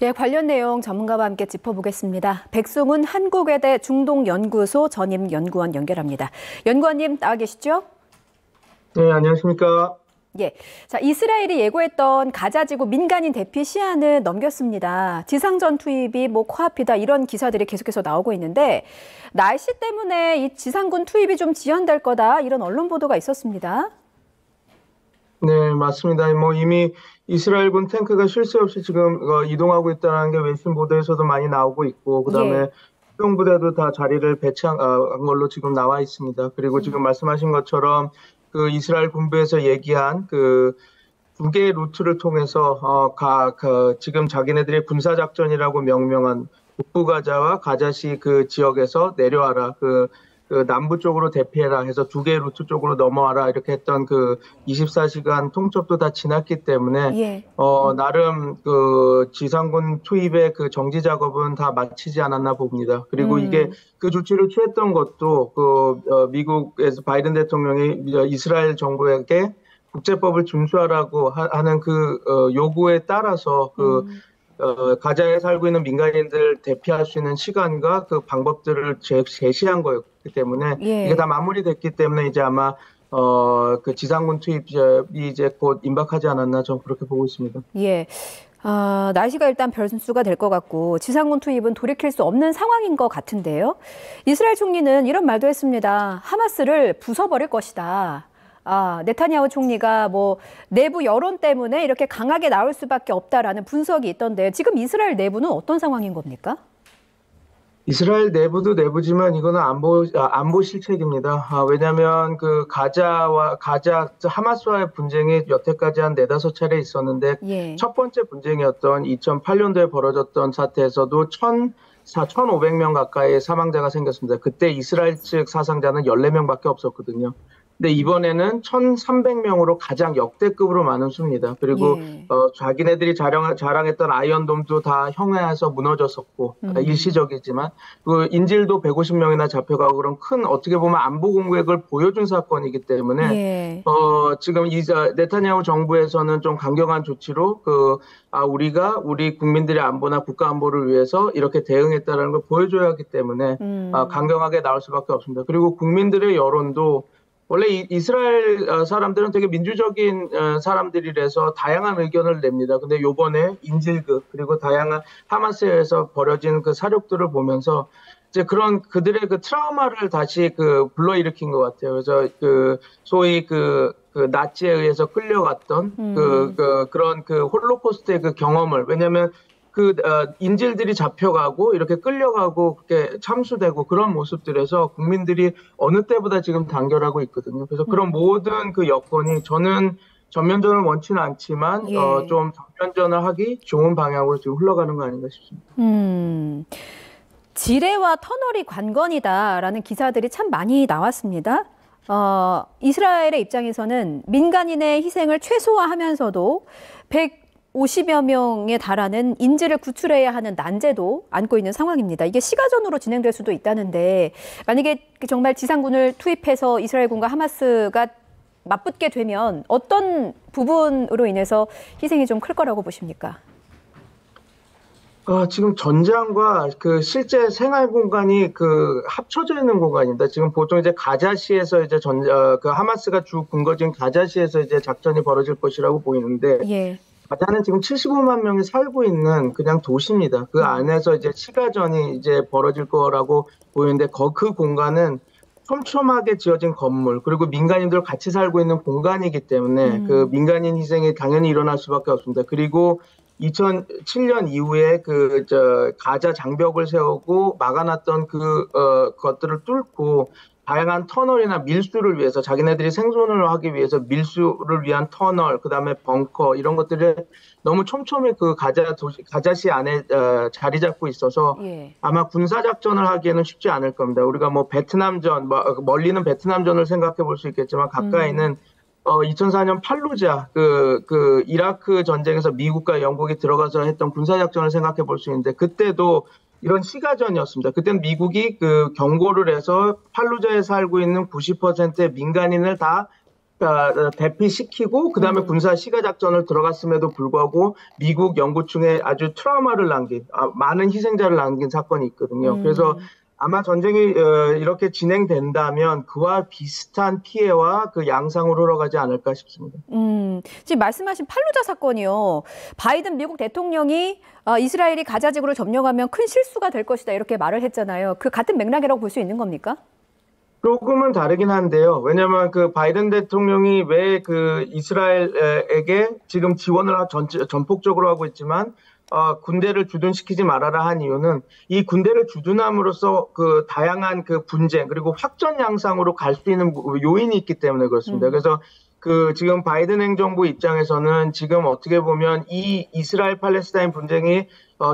네, 관련 내용 전문가와 함께 짚어보겠습니다. 백승훈 한국외대 중동연구소 전임 연구원 연결합니다. 연구원님 나와 계시죠? 네, 안녕하십니까. 예. 자, 이스라엘이 예고했던 가자지구 민간인 대피 시한은 넘겼습니다. 지상전 투입이 코앞이다 이런 기사들이 계속해서 나오고 있는데 날씨 때문에 이 지상군 투입이 좀 지연될 거다 이런 언론 보도가 있었습니다. 네, 맞습니다. 이미 이스라엘군 탱크가 쉴 새 없이 지금 이동하고 있다는 게 외신 보도에서도 많이 나오고 있고, 그다음에 수용부대도 다 자리를 배치한 걸로 지금 나와 있습니다. 그리고 지금 말씀하신 것처럼 그 이스라엘 군부에서 얘기한 그 두 개의 루트를 통해서 지금 자기네들의 군사작전이라고 명명한 북부 가자와 가자시 그 지역에서 내려와라. 그 남부 쪽으로 대피해라 해서 두 개의 루트 쪽으로 넘어와라 이렇게 했던 그 24시간 통첩도 다 지났기 때문에 나름 그 지상군 투입의 그 정지 작업은 다 마치지 않았나 봅니다. 그리고 이게 그 조치를 취했던 것도 미국에서 바이든 대통령이 이스라엘 정부에게 국제법을 준수하라고 하는 그 요구에 따라서 가자에 살고 있는 민간인들 대피할 수 있는 시간과 그 방법들을 제시한 거였기 때문에 이게 다 마무리됐기 때문에 이제 아마 그 지상군 투입이 이제 곧 임박하지 않았나 저는 그렇게 보고 있습니다. 예. 날씨가 일단 변수가 될 것 같고 지상군 투입은 돌이킬 수 없는 상황인 것 같은데요. 이스라엘 총리는 이런 말도 했습니다. 하마스를 부숴버릴 것이다. 네타냐후 총리가 내부 여론 때문에 이렇게 강하게 나올 수밖에 없다라는 분석이 있던데 지금 이스라엘 내부는 어떤 상황인 겁니까? 이스라엘 내부도 내부지만 이거는 안보 실책입니다. 왜냐하면 그 하마스와의 분쟁이 여태까지 한 4-5차례 있었는데 첫 번째 분쟁이었던 2008년도에 벌어졌던 사태에서도 1,500명 가까이의 사망자가 생겼습니다. 그때 이스라엘 측 사상자는 14명밖에 없었거든요. 근데 이번에는 1,300명으로 가장 역대급으로 많은 수입니다. 그리고 자기네들이 자랑했던 아이언돔도 다 형해해서 무너졌었고 일시적이지만 그 인질도 150명이나 잡혀가고 그런 큰 어떻게 보면 안보 공백을 보여준 사건이기 때문에 지금 네타냐후 정부에서는 좀 강경한 조치로 우리가 우리 국민들의 안보나 국가 안보를 위해서 이렇게 대응했다는 걸 보여줘야 하기 때문에 강경하게 나올 수밖에 없습니다. 그리고 국민들의 여론도 원래 이스라엘 사람들은 되게 민주적인 사람들이라서 다양한 의견을 냅니다. 근데 요번에 인질극 그리고 다양한 하마스에서 벌어진 그 사륙들을 보면서 이제 그런 그들의 그 트라우마를 다시 불러일으킨 것 같아요. 그래서 소위 나치에 의해서 끌려갔던 그런 홀로코스트의 그 경험을 왜냐하면 인질들이 잡혀가고 이렇게 끌려가고 그렇게 참수되고 그런 모습들에서 국민들이 어느 때보다 지금 단결하고 있거든요. 그래서 그런 모든 그 여건이 저는 전면전을 원치는 않지만 좀 전면전을 하기 좋은 방향으로 지금 흘러가는 거 아닌가 싶습니다. 지뢰와 터널이 관건이다라는 기사들이 참 많이 나왔습니다. 이스라엘의 입장에서는 민간인의 희생을 최소화하면서도 150여 명에 달하는 인질을 구출해야 하는 난제도 안고 있는 상황입니다. 이게 시가전으로 진행될 수도 있다는데 만약에 정말 지상군을 투입해서 이스라엘군과 하마스가 맞붙게 되면 어떤 부분으로 인해서 희생이 좀 클 거라고 보십니까? 지금 전장과 실제 생활 공간이 합쳐져 있는 공간입니다. 지금 보통 이제 가자시에서 이제 하마스가 주 근거지인 가자시에서 이제 작전이 벌어질 것이라고 보이는데 가자는 지금 75만 명이 살고 있는 그냥 도시입니다. 그 안에서 이제 시가전이 이제 벌어질 거라고 보이는데 그 공간은 촘촘하게 지어진 건물 그리고 민간인들 같이 살고 있는 공간이기 때문에 그 민간인 희생이 당연히 일어날 수밖에 없습니다. 그리고 2007년 이후에 가자 장벽을 세우고 막아놨던 것들을 뚫고 다양한 터널이나 밀수를 위해서 자기네들이 생존을 하기 위해서 밀수를 위한 터널, 그다음에 벙커 이런 것들을 너무 촘촘히 가자시 안에 자리 잡고 있어서 아마 군사 작전을 하기에는 쉽지 않을 겁니다. 우리가 베트남전, 멀리는 베트남전을 생각해 볼 수 있겠지만 가까이는 2004년 팔루자 이라크 전쟁에서 미국과 영국이 들어가서 했던 군사 작전을 생각해 볼 수 있는데 그때도 이런 시가전이었습니다. 그때는 미국이 경고를 해서 팔루자에 살고 있는 90%의 민간인을 다 대피시키고 그다음에 군사 시가 작전을 들어갔음에도 불구하고 미국 영구층에 아주 트라우마를 남긴 많은 희생자를 남긴 사건이 있거든요. 그래서 아마 전쟁이 이렇게 진행된다면 그와 비슷한 피해와 그 양상으로 흘러가지 않을까 싶습니다. 지금 말씀하신 팔루자 사건이요. 바이든 미국 대통령이 이스라엘이 가자 지구를 점령하면 큰 실수가 될 것이다 이렇게 말을 했잖아요. 그 같은 맥락이라고 볼 수 있는 겁니까? 조금은 다르긴 한데요. 왜냐하면 그 바이든 대통령이 왜 그 이스라엘에게 지금 지원을 전폭적으로 하고 있지만 군대를 주둔시키지 말아라 한 이유는 이 군대를 주둔함으로써 그 다양한 그 분쟁 그리고 확전 양상으로 갈 수 있는 요인이 있기 때문에 그렇습니다. 그래서 그 지금 바이든 행정부 입장에서는 지금 어떻게 보면 이 이스라엘 팔레스타인 분쟁이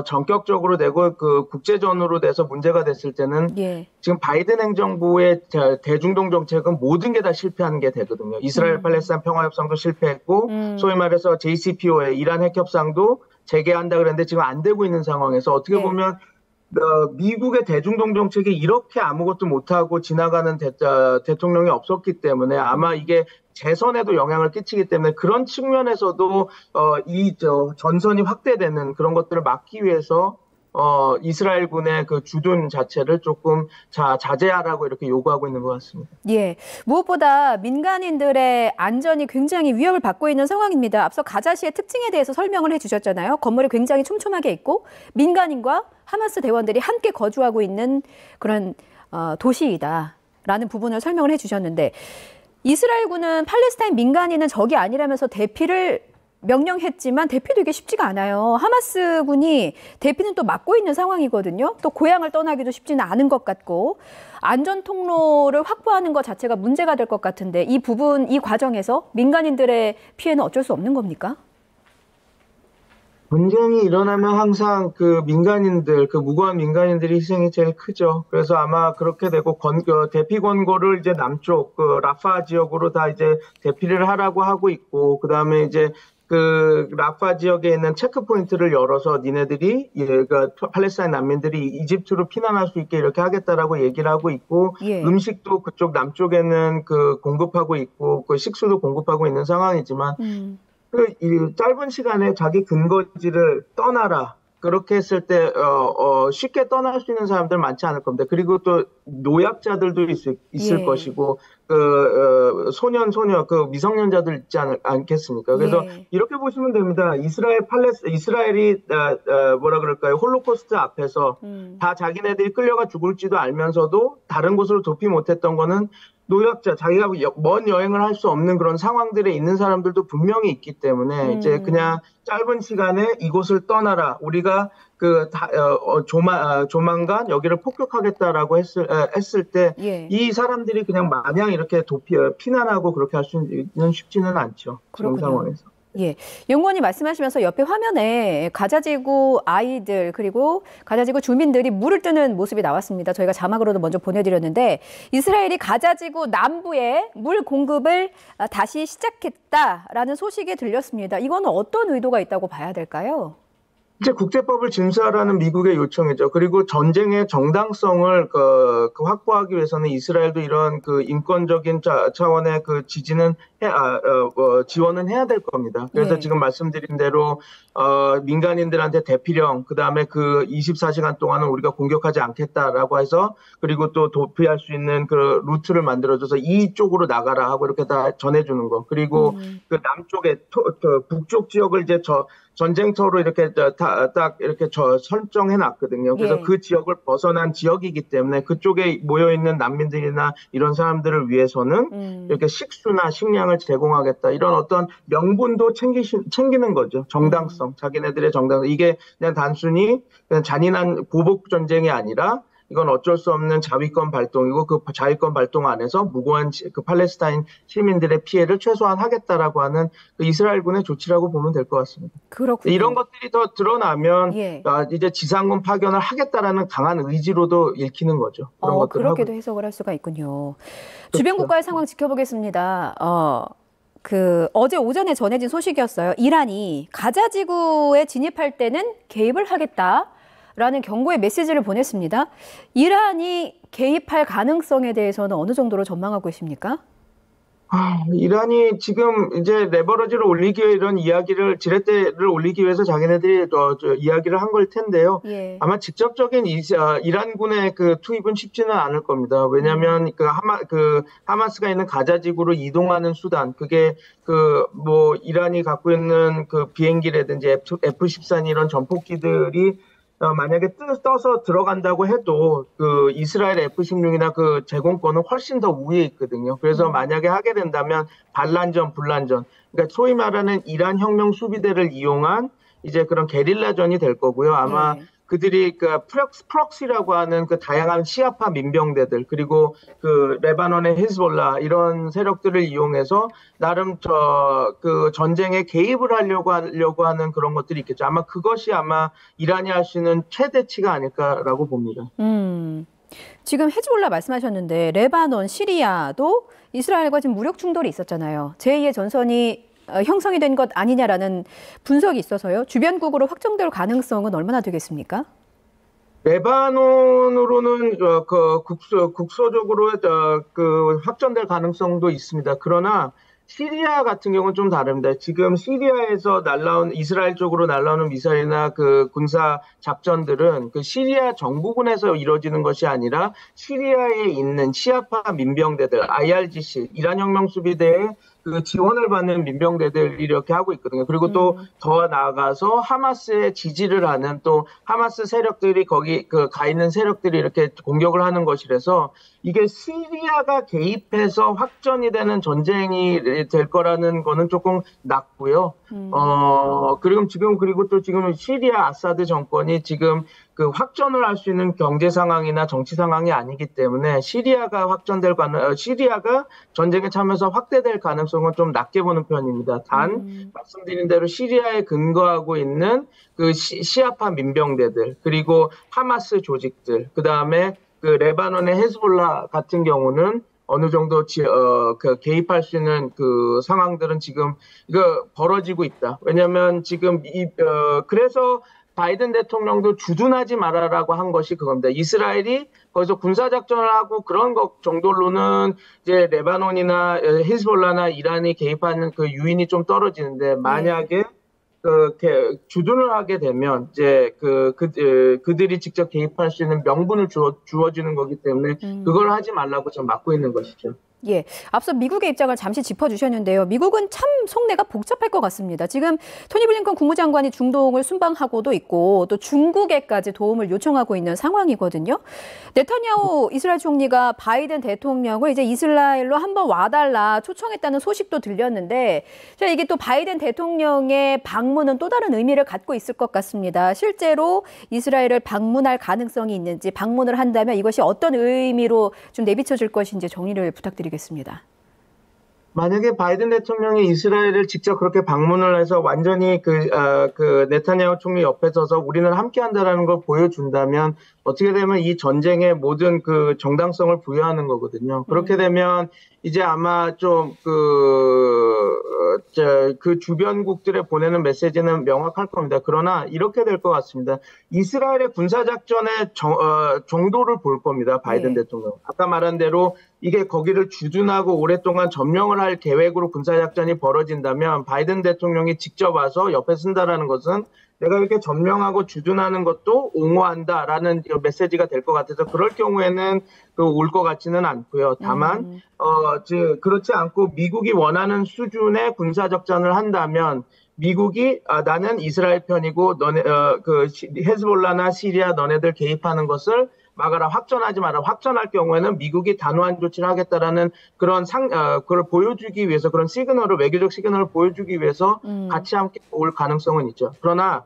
전격적으로 되고 그 국제전으로 돼서 문제가 됐을 때는 지금 바이든 행정부의 대중동 정책은 모든 게 다 실패하는 게 되거든요. 이스라엘 팔레스타인 평화협상도 실패했고 소위 말해서 JCPOA 이란 핵협상도 재개한다 그랬는데 지금 안 되고 있는 상황에서 어떻게 보면 미국의 대중동 정책이 이렇게 아무것도 못하고 지나가는 대통령이 없었기 때문에 아마 이게 재선에도 영향을 끼치기 때문에 그런 측면에서도 이 전선이 확대되는 그런 것들을 막기 위해서 이스라엘군의 그 주둔 자체를 조금 자제하라고 이렇게 요구하고 있는 것 같습니다. 예, 무엇보다 민간인들의 안전이 굉장히 위협을 받고 있는 상황입니다. 앞서 가자시의 특징에 대해서 설명을 해주셨잖아요. 건물이 굉장히 촘촘하게 있고 민간인과 하마스 대원들이 함께 거주하고 있는 그런 도시이다라는 부분을 설명을 해주셨는데 이스라엘군은 팔레스타인 민간인은 적이 아니라면서 대피를 명령했지만 대피도 이게 쉽지가 않아요. 하마스군이 대피는 또 막고 있는 상황이거든요. 또 고향을 떠나기도 쉽지는 않은 것 같고 안전 통로를 확보하는 것 자체가 문제가 될 것 같은데 이 부분, 이 과정에서 민간인들의 피해는 어쩔 수 없는 겁니까? 분쟁이 일어나면 항상 그 민간인들, 그 무고한 민간인들이 희생이 제일 크죠. 그래서 아마 그렇게 되고 대피 권고를 이제 남쪽 그 라파 지역으로 다 이제 대피를 하라고 하고 있고, 그 다음에 이제 그 라파 지역에 있는 체크 포인트를 열어서 니네들이 그러니까 팔레스타인 난민들이 이집트로 피난할 수 있게 이렇게 하겠다라고 얘기를 하고 있고, 음식도 그쪽 남쪽에는 그 공급하고 있고, 그 식수도 공급하고 있는 상황이지만. 이 짧은 시간에 자기 근거지를 떠나라. 그렇게 했을 때 쉽게 떠날 수 있는 사람들 많지 않을 겁니다. 그리고 또 노약자들도 있을 것이고 소녀 그 미성년자들 있지 않겠습니까? 그래서 이렇게 보시면 됩니다. 이스라엘이 뭐라 그럴까요? 홀로코스트 앞에서 다 자기네들이 끌려가 죽을지도 알면서도 다른 곳으로 도피 못했던 거는 노약자, 자기가 먼 여행을 할 수 없는 그런 상황들에 있는 사람들도 분명히 있기 때문에 이제 그냥 짧은 시간에 이곳을 떠나라. 우리가 조만간 여기를 폭격하겠다라고 했을 때 이 사람들이 그냥 마냥 이렇게 피난하고 그렇게 할 수는 쉽지는 않죠. 그런 상황에서. 예, 연구원이 말씀하시면서 옆에 화면에 가자지구 아이들 그리고 가자지구 주민들이 물을 뜨는 모습이 나왔습니다. 저희가 자막으로도 먼저 보내드렸는데 이스라엘이 가자지구 남부에 물 공급을 다시 시작했다라는 소식이 들렸습니다. 이거는 어떤 의도가 있다고 봐야 될까요? 이제 국제법을 준수하라는 미국의 요청이죠. 그리고 전쟁의 정당성을 확보하기 위해서는 이스라엘도 이런 그 인권적인 차원의 그 지원은 해야 될 겁니다. 그래서 지금 말씀드린 대로 민간인들한테 대피령, 그 다음에 그 24시간 동안은 우리가 공격하지 않겠다라고 해서 그리고 또 도피할 수 있는 그 루트를 만들어줘서 이쪽으로 나가라 하고 이렇게 다 전해주는 거. 그리고 그 남쪽에 북쪽 지역을 이제 전쟁터로 이렇게 딱 이렇게 설정해 놨거든요. 그래서 그 지역을 벗어난 지역이기 때문에 그쪽에 모여 있는 난민들이나 이런 사람들을 위해서는 이렇게 식수나 식량을 제공하겠다. 이런 어떤 명분도 챙기는 거죠. 정당성, 자기네들의 정당성. 이게 그냥 단순히 그냥 잔인한 보복 전쟁이 아니라 이건 어쩔 수 없는 자위권 발동이고 그 자위권 발동 안에서 무고한 그 팔레스타인 시민들의 피해를 최소화하겠다라고 하는 그 이스라엘군의 조치라고 보면 될 것 같습니다. 그렇군요. 이런 것들이 더 드러나면 이제 지상군 파견을 하겠다라는 강한 의지로도 읽히는 거죠. 그런 것들을 그렇게도 해석을 할 수가 있군요. 그렇죠. 주변 국가의 상황 지켜보겠습니다. 어제 오전에 전해진 소식이었어요. 이란이 가자 지구에 진입할 때는 개입을 하겠다라는 경고의 메시지를 보냈습니다. 이란이 개입할 가능성에 대해서는 어느 정도로 전망하고 계십니까? 이란이 지금 이제 레버러지를 올리기 위해 이런 이야기를, 지렛대를 올리기 위해서 자기네들이 이야기를 한 걸 텐데요. 예. 아마 직접적인 이란군의 그 투입은 쉽지는 않을 겁니다. 왜냐하면 그 하마스가 있는 가자 지구로 이동하는 수단, 그게 뭐 이란이 갖고 있는 그 비행기라든지 F-14 이런 전폭기들이 만약에 떠서 들어간다고 해도 그 이스라엘 F-16이나 그 제공권은 훨씬 더 위에 있거든요. 그래서 만약에 하게 된다면 반란전, 불란전, 그러니까 소위 말하는 이란 혁명 수비대를 이용한 이제 그런 게릴라전이 될 거고요. 아마 네. 그들이 그 프록시라고 하는 그 다양한 시아파 민병대들, 그리고 그 레바논의 히즈볼라 이런 세력들을 이용해서 나름 그 전쟁에 개입을 하려고 하는 그런 것들이 있겠죠. 아마 그것이 이란이 할 수 있는 최대치가 아닐까라고 봅니다. 지금 헤즈볼라 말씀하셨는데 레바논, 시리아도 이스라엘과 지금 무력 충돌이 있었잖아요. 제2의 전선이 형성이 된 것 아니냐라는 분석이 있어서요. 주변국으로 확정될 가능성은 얼마나 되겠습니까? 레바논으로는 국소적으로 확전될 가능성도 있습니다. 그러나 시리아 같은 경우는 좀 다릅니다. 지금 시리아에서 이스라엘 쪽으로 날라오는 미사일이나 그 군사 작전들은 그 시리아 정부군에서 이루어지는 것이 아니라 시리아에 있는 시아파 민병대들, IRGC, 이란 혁명 수비대의 그 지원을 받는 민병대들이 이렇게 하고 있거든요. 그리고 또 더 나아가서 하마스에 지지를 하는 또 하마스 세력들이 거기 가 있는 세력들이 이렇게 공격을 하는 것이라서 이게 시리아가 개입해서 확전이 되는 전쟁이 될 거라는 거는 조금 낮고요. 그리고 또 지금 시리아 아사드 정권이 지금 그 확전을 할 수 있는 경제 상황이나 정치 상황이 아니기 때문에 시리아가 전쟁에 참여해서 확대될 가능성은 좀 낮게 보는 편입니다. 단 말씀드린 대로 시리아에 근거하고 있는 그 시아파 민병대들, 그리고 하마스 조직들, 그 다음에 그 레바논의 헤즈볼라 같은 경우는 어느 정도 개입할 수 있는 그 상황들은 지금 이거 벌어지고 있다. 왜냐하면 지금 그래서 바이든 대통령도 주둔하지 말아라고 한 것이 그겁니다. 이스라엘이 거기서 군사작전을 하고 그런 것 정도로는 이제 레바논이나 히즈볼라나 이란이 개입하는 그 유인이 좀 떨어지는데, 만약에 주둔을 하게 되면 이제 그들이 직접 개입할 수 있는 명분을 주어지는 거기 때문에 그걸 하지 말라고 좀 막고 있는 것이죠. 예, 앞서 미국의 입장을 잠시 짚어주셨는데요. 미국은 참 속내가 복잡할 것 같습니다. 지금 토니 블링컨 국무장관이 중동을 순방하고도 있고 또 중국에까지 도움을 요청하고 있는 상황이거든요. 네타냐후 이스라엘 총리가 바이든 대통령을 이제 이스라엘로 한번 와달라 초청했다는 소식도 들렸는데, 자, 이게 또 바이든 대통령의 방문은 또 다른 의미를 갖고 있을 것 같습니다. 실제로 이스라엘을 방문할 가능성이 있는지, 방문을 한다면 이것이 어떤 의미로 좀 내비쳐질 것인지 정리를 부탁드리겠습니다. 만약에 바이든 대통령이 이스라엘을 직접 그렇게 방문을 해서 완전히 그 네타냐후 총리 옆에 서서 우리는 함께한다라는 걸 보여준다면 어떻게 되면 이 전쟁의 모든 그 정당성을 부여하는 거거든요. 그렇게 되면 이제 아마 좀 그 주변국들에 보내는 메시지는 명확할 겁니다. 그러나 이렇게 될 것 같습니다. 이스라엘의 군사작전의 정도를 볼 겁니다. 바이든 대통령. 아까 말한 대로 이게 거기를 주둔하고 오랫동안 점령을 할 계획으로 군사작전이 벌어진다면 바이든 대통령이 직접 와서 옆에 쓴다라는 것은 내가 이렇게 점령하고 주둔하는 것도 옹호한다라는 메시지가 될 것 같아서 그럴 경우에는 올 것 같지는 않고요. 다만 그렇지 않고 미국이 원하는 수준의 군사작전을 한다면 미국이 나는 이스라엘 편이고 너네 헤즈볼라나 시리아 너네들 개입하는 것을 막아라, 확전하지 마라. 확전할 경우에는 미국이 단호한 조치를 하겠다라는 그런 그걸 보여주기 위해서, 그런 외교적 시그널을 보여주기 위해서 같이 함께 올 가능성은 있죠. 그러나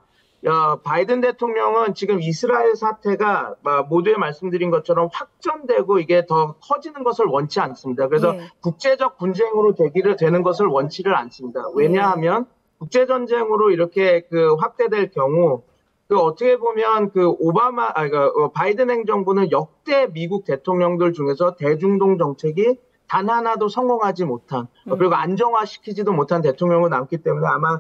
바이든 대통령은 지금 이스라엘 사태가 모두에 말씀드린 것처럼 확전되고 이게 더 커지는 것을 원치 않습니다. 그래서 국제적 분쟁으로 되는 것을 원치를 않습니다. 왜냐하면 국제전쟁으로 이렇게 확대될 경우 어떻게 보면 바이든 행정부는 역대 미국 대통령들 중에서 대중동 정책이 단 하나도 성공하지 못한, 그리고 안정화시키지도 못한 대통령으로 남기 때문에 아마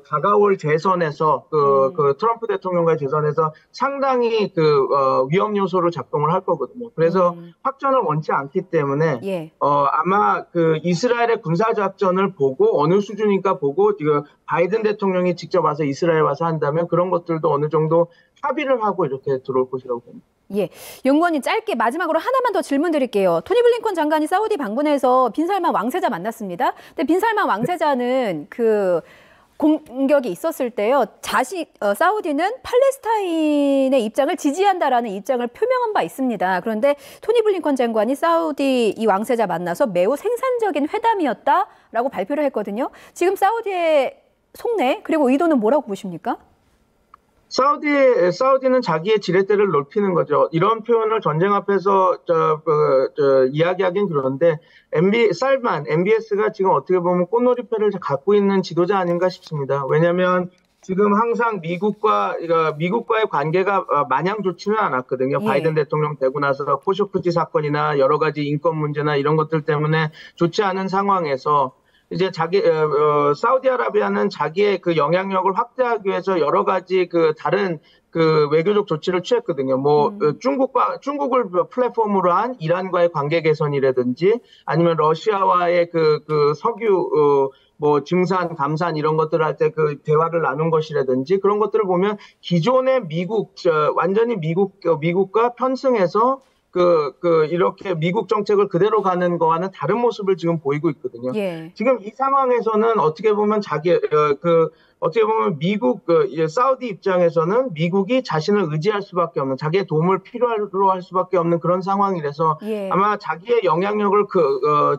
다가올 재선에서 그 트럼프 대통령과의 재선에서 상당히 위험 요소로 작동을 할 거거든요. 그래서 확전을 원치 않기 때문에 예. 아마 그 이스라엘의 군사 작전을 보고 어느 수준인가 보고 바이든 대통령이 직접 와서 이스라엘 와서 한다면 그런 것들도 어느 정도 합의를 하고 이렇게 들어올 것이라고 봅니다. 예, 연구원님 짧게 마지막으로 하나만 더 질문 드릴게요. 토니 블링컨 장관이 사우디 방문해서 빈살만 왕세자 만났습니다. 근데 빈살만 왕세자는 그 공격이 있었을 때요, 사우디는 팔레스타인의 입장을 지지한다라는 입장을 표명한 바 있습니다. 그런데 토니 블링컨 장관이 사우디 이 왕세자 만나서 매우 생산적인 회담이었다라고 발표를 했거든요. 지금 사우디의 속내 그리고 의도는 뭐라고 보십니까? 사우디는 자기의 지렛대를 넓히는 거죠. 이런 표현을 전쟁 앞에서 이야기하긴 그런데 MBS가 지금 어떻게 보면 꽃놀이패를 갖고 있는 지도자 아닌가 싶습니다. 왜냐하면 지금 항상 미국과의 관계가 마냥 좋지는 않았거든요. 예. 바이든 대통령 되고 나서 코쇼크지 사건이나 여러 가지 인권 문제나 이런 것들 때문에 좋지 않은 상황에서 이제 사우디아라비아는 자기의 그 영향력을 확대하기 위해서 여러 가지 다른 외교적 조치를 취했거든요. 중국을 플랫폼으로 한 이란과의 관계 개선이라든지 아니면 러시아와의 석유 증산, 감산 이런 것들을 할 때 대화를 나눈 것이라든지 그런 것들을 보면 기존의 완전히 미국과 편승해서 이렇게 미국 정책을 그대로 가는 거와는 다른 모습을 지금 보이고 있거든요. 예. 지금 이 상황에서는 어떻게 보면 사우디 입장에서는 미국이 자신을 의지할 수밖에 없는, 자기의 도움을 필요로 할 수밖에 없는 그런 상황이라서 예. 아마 자기의 영향력을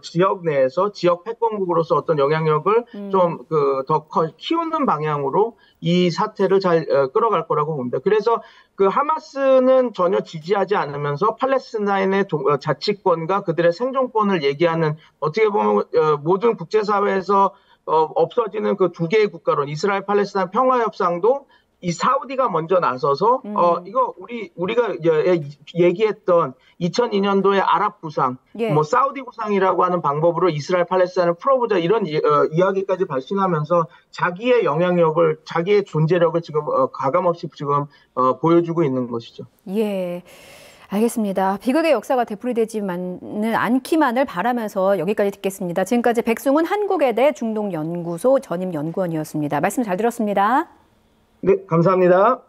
지역 내에서 지역 패권국으로서 어떤 영향력을 좀 더 키우는 방향으로 이 사태를 잘 끌어갈 거라고 봅니다. 그래서 하마스는 전혀 지지하지 않으면서 팔레스타인의 자치권과 그들의 생존권을 얘기하는, 어떻게 보면 모든 국제사회에서 없어지는 그 두 개의 국가론, 이스라엘 팔레스타인 평화협상도 이 사우디가 먼저 나서서 이거 우리가 얘기했던 2002년도의 아랍 구상, 예. 사우디 구상이라고 하는 방법으로 이스라엘 팔레스타인을 풀어보자 이런 이야기까지 발신하면서 자기의 영향력을, 자기의 존재력을 지금 가감없이 지금 보여주고 있는 것이죠. 예. 알겠습니다. 비극의 역사가 되풀이되지만은 않기만을 바라면서 여기까지 듣겠습니다. 지금까지 백승훈 한국외대 중동연구소 전임연구원이었습니다. 말씀 잘 들었습니다. 네, 감사합니다.